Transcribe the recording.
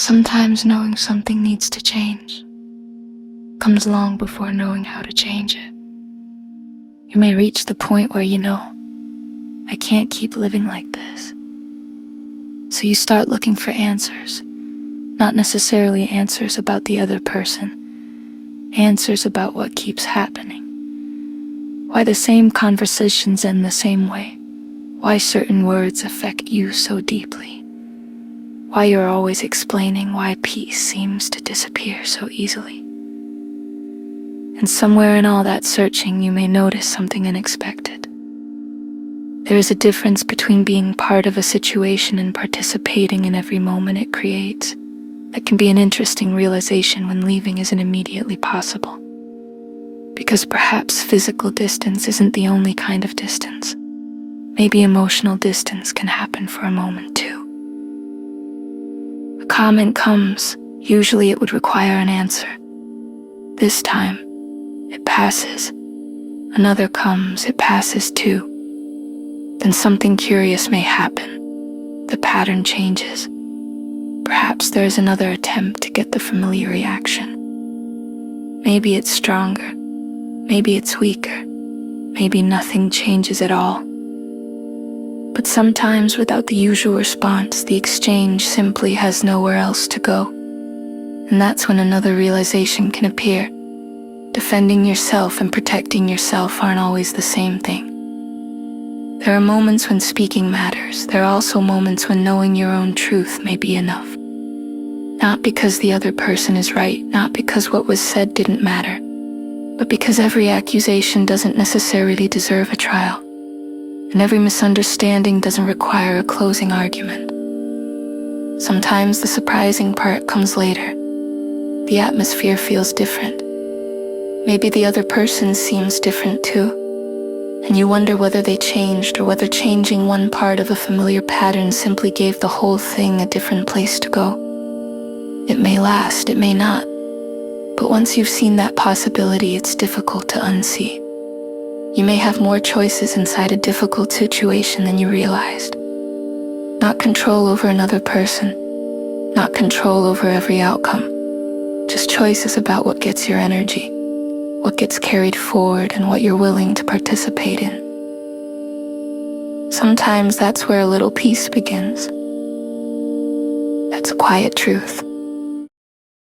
Sometimes knowing something needs to change comes long before knowing how to change it. You may reach the point where you know, I can't keep living like this. So you start looking for answers, not necessarily answers about the other person, answers about what keeps happening. Why the same conversations end the same way. Why certain words affect you so deeply. Why you're always explaining why peace seems to disappear so easily. And somewhere in all that searching, you may notice something unexpected. There is a difference between being part of a situation and participating in every moment it creates. That can be an interesting realization when leaving isn't immediately possible. Because perhaps physical distance isn't the only kind of distance. Maybe emotional distance can happen for a moment too. A comment comes, usually it would require an answer. This time, it passes. Another comes, it passes too. Then something curious may happen. The pattern changes. Perhaps there is another attempt to get the familiar reaction. Maybe it's stronger. Maybe it's weaker. Maybe nothing changes at all. But sometimes without the usual response, the exchange simply has nowhere else to go. And that's when another realization can appear. Defending yourself and protecting yourself aren't always the same thing. There are moments when speaking matters. There are also moments when knowing your own truth may be enough. Not because the other person is right, not because what was said didn't matter, but because every accusation doesn't necessarily deserve a trial. And every misunderstanding doesn't require a closing argument. Sometimes the surprising part comes later. The atmosphere feels different. Maybe the other person seems different too. And you wonder whether they changed or whether changing one part of a familiar pattern simply gave the whole thing a different place to go. It may last, it may not. But once you've seen that possibility, it's difficult to unsee. You may have more choices inside a difficult situation than you realized. Not control over another person, not control over every outcome, just choices about what gets your energy, what gets carried forward, and what you're willing to participate in. Sometimes that's where a little peace begins. That's a quiet truth.